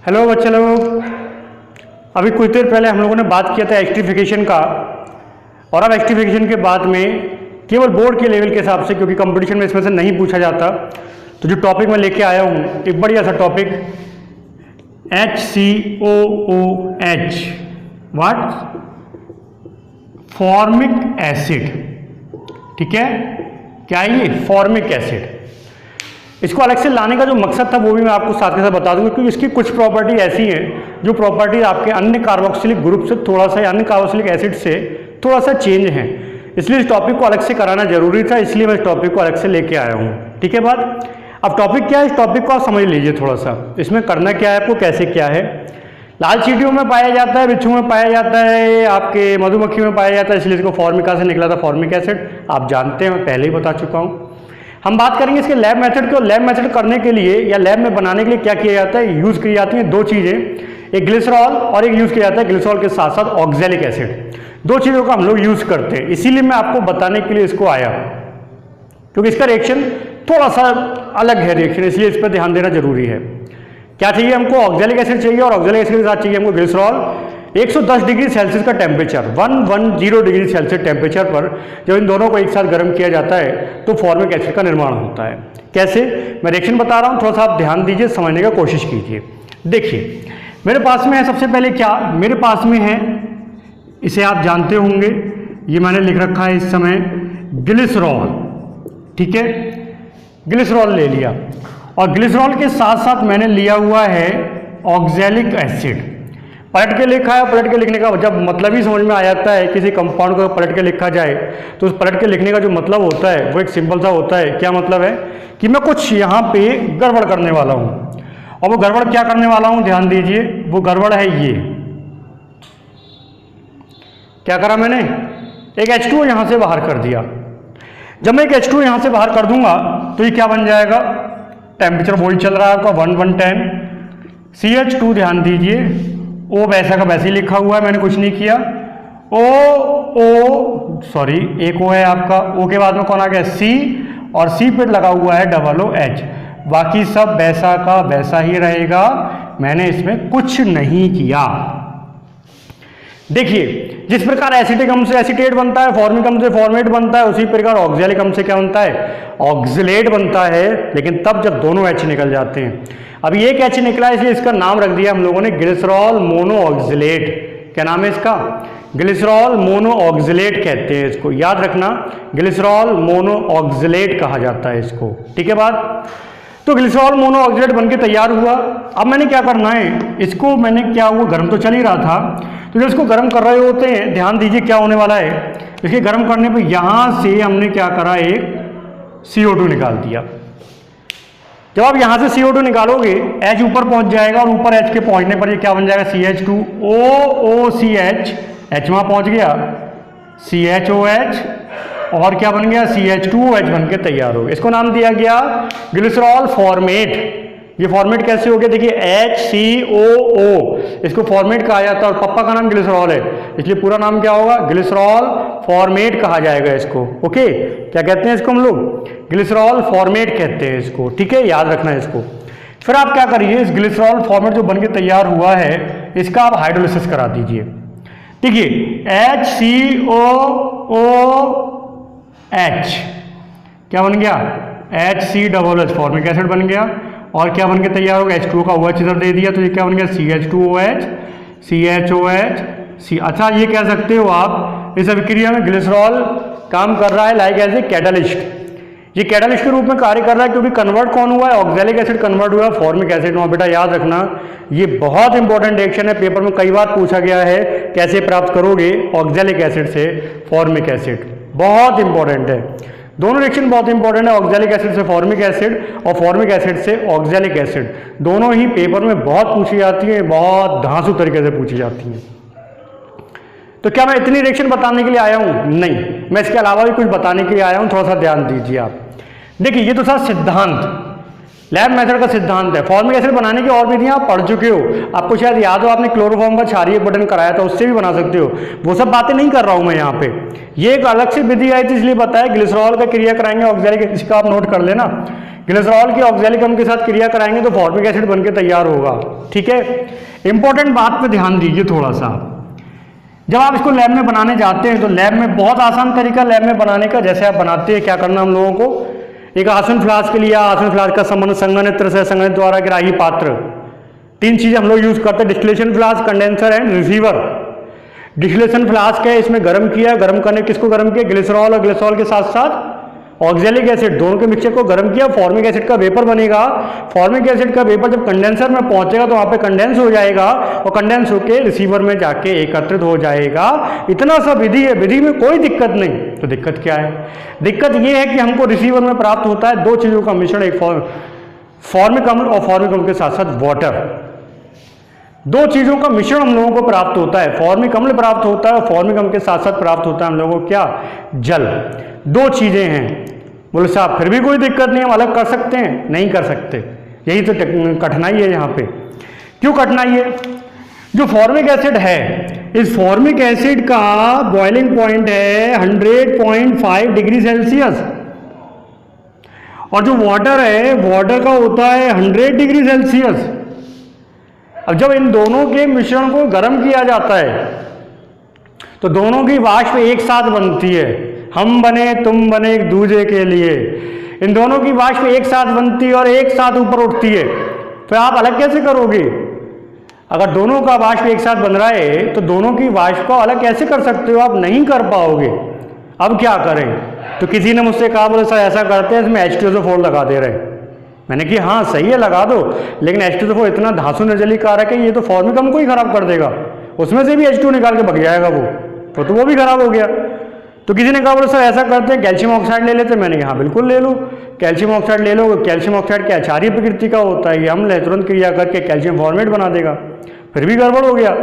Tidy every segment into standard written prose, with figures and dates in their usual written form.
Hello बच्चे लोग, अभी कुछ देर पहले हम लोगों ने बात किया था एस्ट्रीफिकेशन का। और अब एस्ट्रीफिकेशन के बाद में केवल बोर्ड के लेवल के हिसाब से, क्योंकि कंपटीशन में इसमें से नहीं पूछा जाता, तो जो टॉपिक मैं लेके आया हूँ एक बढ़िया सा topic, HCOOH, what, formic acid. ठीक है, क्या है ये? Formic acid. इसको अलग से लाने का जो मकसद था वो भी मैं आपको साथ के साथ बता दूंगा, क्योंकि इसकी कुछ प्रॉपर्टी ऐसी हैं जो प्रॉपर्टी आपके अन्य कार्बोक्सिलिक ग्रुप से थोड़ा सा, अन्य कार्बोक्सिलिक एसिड से थोड़ा सा चेंज है। इसलिए इस टॉपिक को अलग से कराना जरूरी था, इसलिए मैं इस टॉपिक को अलग से लेके आया हूँ। ठीक है बात। अब टॉपिक क्या है, इस टॉपिक को आप समझ लीजिए थोड़ा सा। इसमें करना क्या है आपको, कैसे क्या है। लाल चींटियों में पाया जाता है, बिच्छू में पाया जाता है, आपके मधुमक्खी में पाया जाता है, इसलिए इसको फॉर्मिका से निकला था फॉर्मिक एसिड। आप जानते हैं, मैं पहले ही बता चुका हूँ। हम बात करेंगे इसके लैब मेथड की। और लैब मेथड करने के लिए या लैब में बनाने के लिए क्या किया जाता है, यूज की जाती हैं दो चीजें, एक ग्लिसरॉल और एक यूज किया जाता है ग्लिसरॉल के साथ साथ ऑक्सैलिक एसिड। दो चीजों का हम लोग यूज करते हैं, इसीलिए मैं आपको बताने के लिए इसको आया, क्योंकि इसका रिएक्शन थोड़ा सा अलग है रिएक्शन, इसलिए इस पर ध्यान देना जरूरी है। क्या चाहिए हमको, ऑक्सैलिक एसिड चाहिए, और ऑक्सैलिक एसिड के साथ चाहिए हमको ग्लिसरॉल। 110 डिग्री सेल्सियस का टेम्परेचर, 110 डिग्री सेल्सियस टेम्परेचर पर जब इन दोनों को एक साथ गर्म किया जाता है तो फॉर्मिक एसिड का निर्माण होता है। कैसे, मैं रिएक्शन बता रहा हूँ, थोड़ा सा आप ध्यान दीजिए, समझने का कोशिश कीजिए। देखिए मेरे पास में है, सबसे पहले क्या मेरे पास में है, इसे आप जानते होंगे, ये मैंने लिख रखा है इस समय ग्लिसरॉल। ठीक है, ग्लिसरॉल ले लिया, और ग्लिसरॉल के साथ साथ मैंने लिया हुआ है ऑक्सैलिक एसिड। पलट के लिखा है, पलट के लिखने का जब मतलब ही समझ में आ जाता है, किसी कंपाउंड को पलट के लिखा जाए तो उस पलट के लिखने का जो मतलब होता है वो एक सिंपल सा होता है। क्या मतलब है कि मैं कुछ यहाँ पे गड़बड़ करने वाला हूँ, और वो गड़बड़ क्या करने वाला हूँ, ध्यान दीजिए। वो गड़बड़ है ये, क्या करा मैंने, एक H2O यहाँ से बाहर कर दिया। जब मैं एक H2O यहाँ से बाहर कर दूंगा तो ये क्या बन जाएगा, टेम्परेचर वही चल रहा है आपका 1110 CH2, ध्यान दीजिए, ओ वैसा का वैसे ही लिखा हुआ है, मैंने कुछ नहीं किया। सॉरी, एक ओ है आपका, ओ के बाद में कौन आ गया, C, और C पे लगा हुआ है OOH। बाकी सब वैसा का वैसा ही रहेगा, मैंने इसमें कुछ नहीं किया। देखिए जिस प्रकार एसिटिक अम्ल से एसीटेट बनता है, फॉर्मिक अम्ल से फॉर्मेट बनता है, उसी प्रकार ऑक्सैलिक अम्ल से क्या बनता है, ऑक्सलेट बनता है, लेकिन तब जब दोनों H निकल जाते हैं। अभी एक H निकला है, इसलिए इसका नाम रख दिया हम लोगों ने ग्लिसरॉल मोनो ऑक्सलेट। क्या नाम है इसका, ग्लिसरॉल मोनो ऑक्सलेट कहते हैं इसको, याद रखना, ग्लिसरॉल मोनो ऑक्सलेट कहा जाता है इसको। ठीक है बात। तो ग्लिसरॉल मोनो ऑक्सलेट बनके तैयार हुआ। अब मैंने क्या करना है, इसको मैंने क्या हुआ, गर्म तो चल ही रहा था, तो जब इसको गर्म कर रहे होते हैं, ध्यान दीजिए क्या होने वाला है, इसके गर्म करने पर यहां से हमने क्या करा, एक CO2 निकाल दिया। जब आप यहां से CO2 निकालोगे, H ऊपर पहुंच जाएगा, और ऊपर H के पहुंचने पर ये क्या बन जाएगा, CH2OOCH, H वहां पहुंच गया, CHOH, और क्या बन गया, CH2OH बन के तैयार हो गया। इसको नाम दिया गया ग्लिसरॉल फॉर्मेट। ये फॉर्मेट कैसे हो गया, देखिए HCOO, इसको फॉर्मेट कहा जाता है, और पप्पा का नाम ग्लिसरॉल है, इसलिए पूरा नाम क्या होगा, ग्लिसरॉल फॉर्मेट कहा जाएगा इसको। ओके, क्या कहते हैं इसको हम लोग, ग्लिसरॉल फॉर्मेट कहते हैं इसको। ठीक है, याद रखना है इसको। फिर आप क्या करिए, इस ग्लिसरॉल फॉर्मेट जो बनके तैयार हुआ है, इसका आप हाइड्रोलिसिस करा दीजिए। देखिए HCOOH क्या बन गया, HCOOH, फॉर्मिक एसिड बन गया, और क्या बन के तैयार होगा, H2O का OH इधर दे दिया, तो ये क्या बन गया, CH2OH, CHOH। अच्छा, ये कह सकते हो आप, इस अभिक्रिया में ग्लिसरॉल काम कर रहा है लाइक एज ए कैटालिस्ट। ये कैटालिस्ट के रूप में कार्य कर रहा है, क्योंकि कन्वर्ट कौन हुआ है, ऑक्सैलिक एसिड कन्वर्ट हुआ है फॉर्मिक एसिड में। बेटा याद रखना, ये बहुत इंपॉर्टेंट रिएक्शन है, पेपर में कई बार पूछा गया है, कैसे प्राप्त करोगे ऑक्सैलिक एसिड से फॉर्मिक एसिड, बहुत इंपॉर्टेंट है। दोनों रिएक्शन बहुत इंपॉर्टेंट है, ऑक्सैलिक एसिड से फॉर्मिक एसिड और फॉर्मिक एसिड से ऑक्सैलिक एसिड, दोनों ही पेपर में बहुत पूछी जाती है, बहुत धांसू तरीके से पूछी जाती हैं। तो क्या मैं इतनी रिएक्शन बताने के लिए आया हूं, नहीं, मैं इसके अलावा भी कुछ बताने के लिए आया हूं, थोड़ा सा ध्यान दीजिए आप। देखिए ये तो था सिद्धांत, लैब मेथड का सिद्धांत है। फॉर्मिक एसिड बनाने की और विधियां आप पढ़ चुके हो, आपको शायद याद हो, आपने क्लोरोफॉर्म का क्षारीय बटन कराया था, उससे भी बना सकते हो। वो सब बातें नहीं कर रहा हूं मैं यहाँ पे, ये एक अलग से विधि आई थी इसलिए बताया। ग्लिसरॉल का क्रिया कराएंगे ऑक्सैलिक, इसका आप नोट कर लेना, ग्लिसरॉल की ऑक्जेलिक अम्ल के साथ क्रिया कराएंगे तो फॉर्मिक एसिड बनके तैयार होगा। ठीक है, इंपॉर्टेंट बात पे ध्यान दीजिए थोड़ा सा। जब आप इसको लैब में बनाने जाते हैं तो लैब में बहुत आसान तरीका लैब में बनाने का, जैसे आप बनाते हैं क्या करना हम लोगों को, एक आसवन फ्लास्क लिया, आसवन फ्लास्क का संबंध संघनित्र से, संघनित्र द्वारा ग्राही पात्र, 3 चीजें हम लोग यूज करते हैं, distillation flask, condenser and receiver. Distillation flask है, इसमें गर्म किया, गर्म करने किसको गर्म किया, ग्लिसरॉल और ग्लिसरॉल के साथ साथ ऑक्जेलिक एसिड, दोनों के मिक्सचर को गर्म किया, फॉर्मिक एसिड का वेपर बनेगा। फॉर्मिक एसिड का वेपर जब कंडेंसर में पहुंचेगा तो वहां पे कंडेंस हो जाएगा और कंडेंस होकर रिसीवर में जाके एकत्रित हो जाएगा। इतना सा विधि है, विधि में कोई दिक्कत नहीं। तो दिक्कत क्या है? दिक्कत यह है कि हमको रिसीवर में प्राप्त होता है 2 चीजों का मिश्रण, एक फॉर्मिक अम्ल और फॉर्मिक अम्ल के साथ साथ वाटर, 2 चीजों का मिश्रण हम लोगों को प्राप्त होता है। फॉर्मिक अम्ल प्राप्त होता है और फॉर्मिक अम्ल के साथ साथ प्राप्त होता है हम लोगों को क्या, जल। 2 चीजें हैं। बोले साहब फिर भी कोई दिक्कत नहीं, हम अलग कर सकते हैं? नहीं कर सकते, यही तो कठिनाई है यहाँ पे। क्यों कठिनाई है? जो फॉर्मिक एसिड है, इस फॉर्मिक एसिड का बॉइलिंग पॉइंट है 100.5 डिग्री सेल्सियस और जो वाटर है, वाटर का होता है 100 डिग्री सेल्सियस। अब जब इन दोनों के मिश्रण को गर्म किया जाता है तो दोनों की वाष्प एक साथ बनती है। हम बने तुम बने एक दूसरे के लिए, इन दोनों की वाष्प एक साथ बनती है और एक साथ ऊपर उठती है। तो आप अलग कैसे करोगे? अगर दोनों का वाष्प एक साथ बन रहा है तो दोनों की वाष्प को अलग कैसे कर सकते हो? आप नहीं कर पाओगे। अब क्या करें? तो किसी ने मुझसे कहा, बोले सर ऐसा करते हैं इसमें H2SO4 लगा दे रहे हैं। मैंने कि हाँ सही है लगा दो, लेकिन H2SO4 इतना धांसू निर्जली कारक है, ये तो फॉर्मिक अम्ल को ही खराब कर देगा, उसमें से भी H2 निकाल के भग जाएगा वो, तो वो भी खराब हो गया। तो किसी ने कहा बोले सर ऐसा करते हैं कैल्शियम ऑक्साइड ले लेते हैं। मैंने कहा हाँ बिल्कुल ले लो, कैल्शियम ऑक्साइड ले लो। कैल्शियम ऑक्साइड क्या क्षारीय प्रकृति का होता है, ये अम्ल है, तुरंत क्रिया करके कैल्शियम फॉर्मेट बना देगा, फिर भी गड़बड़ हो गया।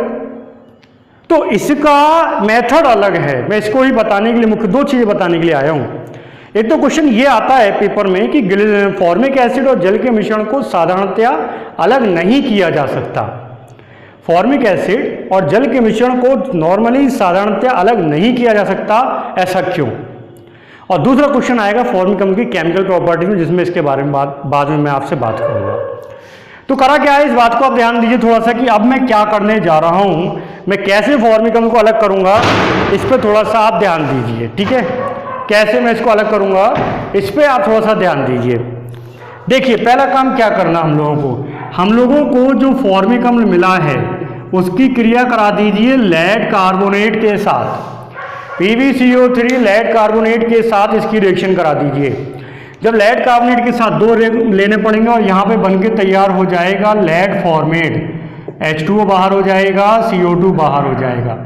तो इसका मेथड अलग है, मैं इसको ही बताने के लिए, मुख्य 2 चीजें बताने के लिए आया हूँ। एक तो क्वेश्चन ये आता है पेपर में कि फॉर्मिक एसिड और जल के मिश्रण को साधारणतया अलग नहीं किया जा सकता। फॉर्मिक एसिड और जल के मिश्रण को नॉर्मली साधारणतया अलग नहीं किया जा सकता, ऐसा क्यों? और दूसरा क्वेश्चन आएगा फॉर्मिक अम्ल की केमिकल प्रॉपर्टीज में, जिसमें इसके बारे में बाद में मैं आपसे बात करूंगा। तो करा क्या है, इस बात को आप ध्यान दीजिए थोड़ा सा कि अब मैं क्या करने जा रहा हूं, मैं कैसे फॉर्मिक अम्ल को अलग करूंगा, इस पर थोड़ा सा आप ध्यान दीजिए। ठीक है, कैसे मैं इसको अलग करूंगा, इस पर आप थोड़ा सा ध्यान दीजिए। देखिए पहला काम क्या करना हम लोगों को जो फॉर्मिक अम्ल मिला है उसकी क्रिया करा दीजिए लेड कार्बोनेट के साथ। PbCO3 लेड कार्बोनेट के साथ इसकी रिएक्शन करा दीजिए। जब लेड कार्बोनेट के साथ 2 लेने पड़ेंगे और यहाँ पे बनके तैयार हो जाएगा लेड फॉर्मेट, H2O बाहर हो जाएगा, CO2 बाहर हो जाएगा।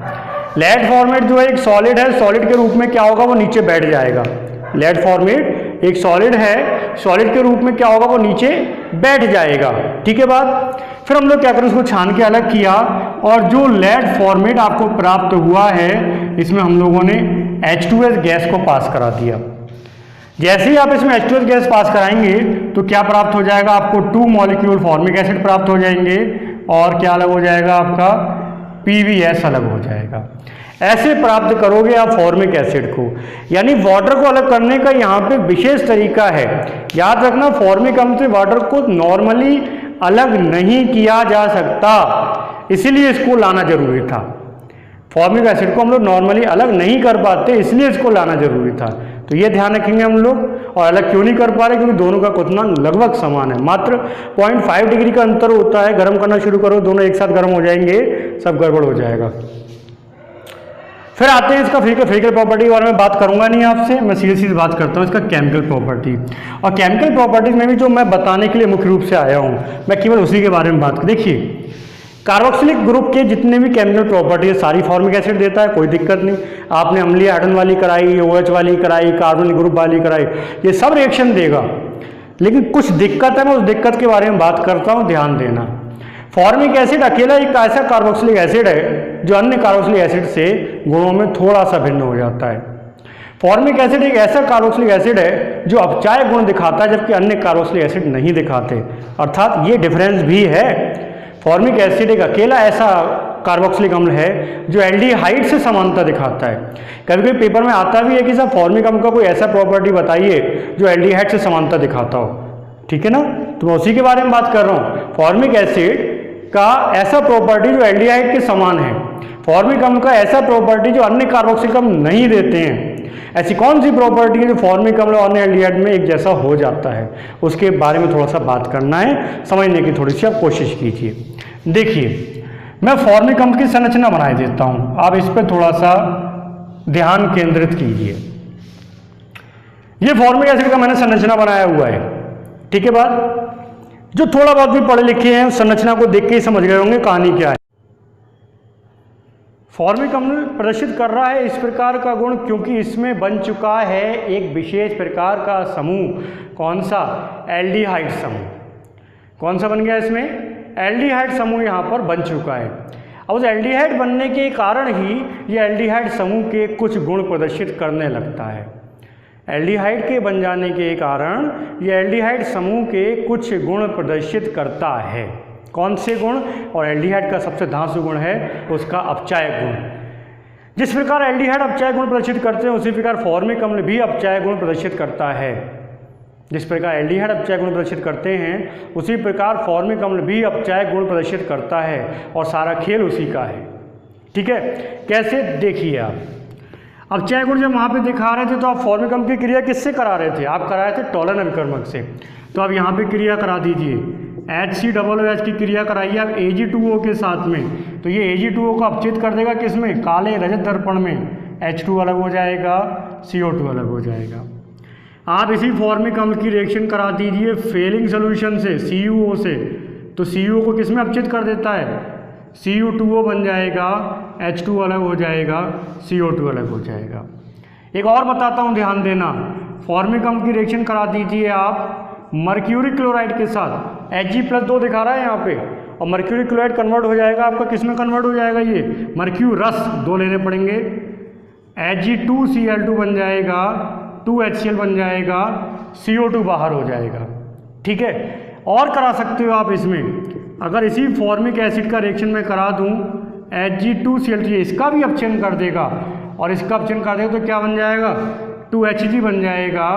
लेड फॉर्मेट जो है एक सॉलिड है, सॉलिड के रूप में क्या होगा, वो नीचे बैठ जाएगा। लेड फॉर्मेट एक सॉलिड है, सॉलिड के रूप में क्या होगा, वो नीचे बैठ जाएगा। ठीक है बात। फिर हम लोग क्या करें, उसको छान के अलग किया और जो लेड फॉर्मेट आपको प्राप्त हुआ है इसमें हम लोगों ने H2S गैस को पास करा दिया। जैसे ही आप इसमें H2S गैस पास कराएंगे तो क्या प्राप्त हो जाएगा, आपको 2 मॉलिक्यूल फॉर्मिक एसिड प्राप्त हो जाएंगे और क्या अलग हो जाएगा, आपका PbS अलग हो जाएगा। ऐसे प्राप्त करोगे आप फॉर्मिक एसिड को, यानी वाटर को अलग करने का यहाँ पे विशेष तरीका है। याद रखना, फॉर्मिक अम्ल से वाटर को नॉर्मली अलग नहीं किया जा सकता, इसीलिए इसको लाना जरूरी था। फॉर्मिक एसिड को हम लोग नॉर्मली अलग नहीं कर पाते, इसलिए इसको लाना जरूरी था। तो ये ध्यान रखेंगे हम लोग। और अलग क्यों नहीं कर पा रहे, क्योंकि दोनों का क्वथनांक लगभग समान है, मात्र 0.5 डिग्री का अंतर होता है। गर्म करना शुरू करो, दोनों एक साथ गर्म हो जाएंगे, सब गड़बड़ हो जाएगा। फिर आते हैं इसका फिजिकल प्रॉपर्टी के बारे में बात करूंगा नहीं आपसे, मैं सीधी बात करता हूँ इसका केमिकल प्रॉपर्टी। और केमिकल प्रॉपर्टीज में भी जो मैं बताने के लिए मुख्य रूप से आया हूँ, मैं केवल उसी के बारे में बात कर। देखिए कार्बोक्सिलिक ग्रुप के जितने भी केमिकल प्रॉपर्टी है सारी फॉर्मिक एसिड देता है, कोई दिक्कत नहीं। आपने अम्लीय हाइड्रोजन वाली कराई, OH वाली कराई, कार्बोनिल ग्रुप वाली कराई, ये सब रिएक्शन देगा। लेकिन कुछ दिक्कत है, मैं उस दिक्कत के बारे में बात करता हूँ, ध्यान देना। फॉर्मिक एसिड अकेला एक ऐसा कार्बोक्सिलिक एसिड है जो अन्य कार्बोक्सिलिक एसिड से गुणों में थोड़ा सा भिन्न हो जाता है। फॉर्मिक एसिड एक ऐसा कार्बोक्सिलिक एसिड है जो अपचायक गुण दिखाता है, जबकि अन्य कार्बोक्सिलिक एसिड नहीं दिखाते, अर्थात ये डिफरेंस भी है। फॉर्मिक एसिड एक अकेला ऐसा कार्बोक्सिलिक अम्ल है जो एल्डिहाइड से समानता दिखाता है। कभी कभी पेपर में आता भी है कि साहब फॉर्मिक अम्ल का कोई ऐसा प्रॉपर्टी बताइए जो एल्डिहाइड से समानता दिखाता हो, ठीक है ना। तो मैं उसी के बारे में बात कर रहा हूँ। फॉर्मिक एसिड का ऐसा प्रॉपर्टी जो एल्डिहाइड के समान है, फॉर्मिक अम्ल का ऐसा प्रॉपर्टी जो अन्य कार्बोक्सिलिक अम्ल नहीं देते हैं। ऐसी कौन सी प्रॉपर्टी है जो फॉर्मिक अम्ल और अन्य एल्डिहाइड में एक जैसा हो जाता है, उसके बारे में थोड़ा सा बात करना है, समझने की थोड़ी सी आप कोशिश कीजिए। देखिए, मैं फॉर्मिक अम्ल की संरचना बना देता हूँ, आप इस पर थोड़ा सा ध्यान केंद्रित कीजिए। ये फॉर्मिक एसिड का मैंने संरचना बनाया हुआ है, ठीक है। बात जो थोड़ा बहुत भी पढ़े लिखे हैं संरचना को देख के ही समझ गए होंगे कहानी क्या है। फॉर्मिक अम्ल प्रदर्शित कर रहा है इस प्रकार का गुण क्योंकि इसमें बन चुका है एक विशेष प्रकार का समूह। कौन सा? एल्डिहाइड समूह। कौन सा बन गया इसमें? एल्डिहाइड समूह यहाँ पर बन चुका है। अब उस एल्डिहाइड बनने के कारण ही ये एल्डिहाइड समूह के कुछ गुण प्रदर्शित करने लगता है। एल्डिहाइड के बन जाने के कारण ये एल्डिहाइड समूह के कुछ गुण प्रदर्शित करता है। कौन से गुण? और एल्डिहाइड का सबसे धांसू गुण है उसका अपचायक गुण। जिस प्रकार एल्डिहाइड अपचायक गुण प्रदर्शित करते हैं उसी प्रकार फॉर्मिक अम्ल भी अपचायक गुण प्रदर्शित करता है। जिस प्रकार एल्डिहाइड अपचायक गुण प्रदर्शित करते हैं उसी प्रकार फॉर्मिक अम्ल भी अपचायक गुण प्रदर्शित करता है और सारा खेल उसी का है। ठीक है, कैसे? देखिए आप अपचायक गुण जब वहाँ पे दिखा रहे थे तो आप फॉर्मिक अम्ल की क्रिया किससे करा रहे थे? आप करा रहे थे टॉलन अभिकर्मक से। तो आप यहाँ पे क्रिया करा दीजिए, HCOOH की क्रिया कराइए आप Ag2O के साथ में। तो ये Ag2O को अपचित कर देगा किसमें? काले रजत दर्पण में। H2 अलग हो जाएगा, CO2 अलग हो जाएगा। आप इसी फॉर्मिक अम्ल की रिएक्शन करा दीजिए फेलिंग सोल्यूशन से, CuO से। तो CuO को किसमें अपचित कर देता है? Cu2O बन जाएगा, H2 अलग हो जाएगा, CO2 अलग हो जाएगा। एक और बताता हूँ, ध्यान देना। फॉर्मिक अम्ल की रिएक्शन करा दीजिए आप मर्क्यूरी क्लोराइड के साथ। Hg+2 दिखा रहा है यहाँ पे, और मर्क्यूरी क्लोराइड कन्वर्ट हो जाएगा आपका किसमें कन्वर्ट हो जाएगा? ये मर्क्यूरस 2 लेने पड़ेंगे। Ag2Cl2 बन जाएगा, 2HCl बन जाएगा, CO2 बाहर हो जाएगा। ठीक है, और करा सकते हो आप इसमें, अगर इसी फॉर्मिक एसिड का रिएक्शन में करा दूं Ag2Cl2, इसका भी अपचयन कर देगा और इसका अपचयन कर देगा तो क्या बन जाएगा? 2Hg बन जाएगा,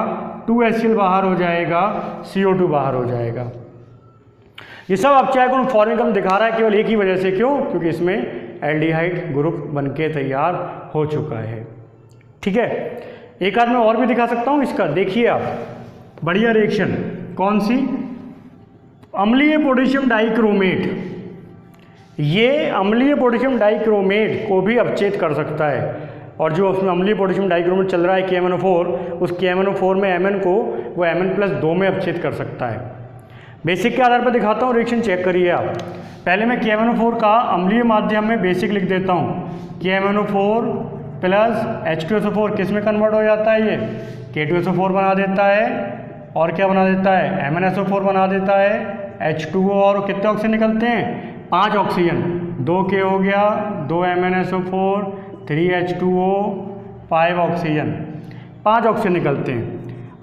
2HCl बाहर हो जाएगा, CO2 बाहर हो जाएगा। ये सब अपचायक गुण फॉर्मिक अम्ल दिखा रहा है केवल एक ही वजह से। क्यों? क्योंकि इसमें एल्डिहाइड ग्रुप बनके तैयार हो चुका है। ठीक है, एक आध मैं और भी दिखा सकता हूँ इसका। देखिए आप, बढ़िया रिएक्शन कौन सी? अम्लीय पोटेशियम डाइक्रोमेट। ये अम्लीय पोटेशियम डाइक्रोमेट को भी अपचेत कर सकता है। और जो उसमें अम्लीय पोटेशियम डाइक्रोमेट चल रहा है KMnO4, उस KMnO4 में Mn को वो Mn+2 में अपचेत कर सकता है। बेसिक के आधार पर दिखाता हूँ, रिएक्शन चेक करिए आप। पहले मैं KMnO4 का अम्लीय माध्यम में बेसिक लिख देता हूँ। KMnO4 प्लस H2SO4 किस में कन्वर्ट हो जाता है? ये K2SO4 बना देता है, और क्या बना देता है? MnSO4 बना देता है। H2O और कितने ऑक्सीजन निकलते हैं? 5 ऑक्सीजन। 2 K हो गया, 2 MnSO4, 3 H2O, 5 ऑक्सीजन, 5 ऑक्सीजन निकलते हैं।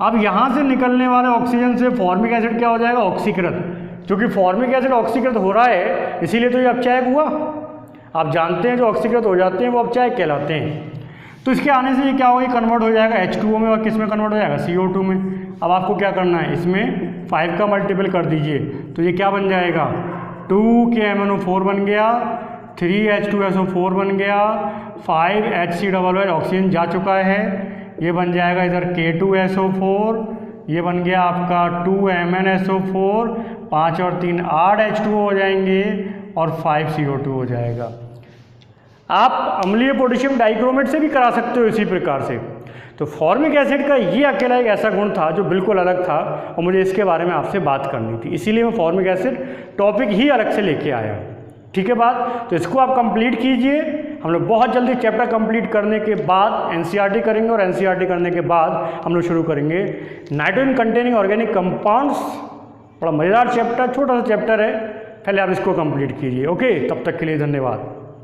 अब यहाँ से निकलने वाले ऑक्सीजन से फॉर्मिक एसिड क्या हो जाएगा? ऑक्सीकृत। क्योंकि फॉर्मिक एसिड ऑक्सीकृत हो रहा है इसीलिए तो ये अपचायक हुआ। आप जानते हैं जो ऑक्सीकृत हो जाते हैं वो अपचायक कहलाते हैं। तो इसके आने से ये क्या होगा? कन्वर्ट हो जाएगा H2O में, और किस में कन्वर्ट हो जाएगा? CO2 में। अब आपको क्या करना है? इसमें 5 का मल्टीपल कर दीजिए, तो ये क्या बन जाएगा? 2KMnO4 बन गया, 3H2SO4 बन गया, 5HCOOH ऑक्सीजन जा चुका है, ये बन जाएगा इधर K2SO4, ये बन गया आपका 2MnSO4, 5 और 3 8 H2O हो जाएंगे, और 5 CO2 हो जाएगा। आप अम्लीय पोटेशियम डाइक्रोमेट से भी करा सकते हो इसी प्रकार से। तो फॉर्मिक एसिड का ये अकेला एक ऐसा गुण था जो बिल्कुल अलग था, और मुझे इसके बारे में आपसे बात करनी थी, इसीलिए मैं फॉर्मिक एसिड टॉपिक ही अलग से लेके आया। ठीक है बात? तो इसको आप कंप्लीट कीजिए। हम लोग बहुत जल्दी चैप्टर कंप्लीट करने के बाद एनसीईआरटी करेंगे, और एनसीईआरटी करने के बाद हम लोग शुरू करेंगे नाइट्रोजन कंटेनिंग ऑर्गेनिक कंपाउंड्स। बड़ा मज़ेदार चैप्टर, छोटा सा चैप्टर है, पहले आप इसको कंप्लीट कीजिए। ओके, तब तक के लिए धन्यवाद।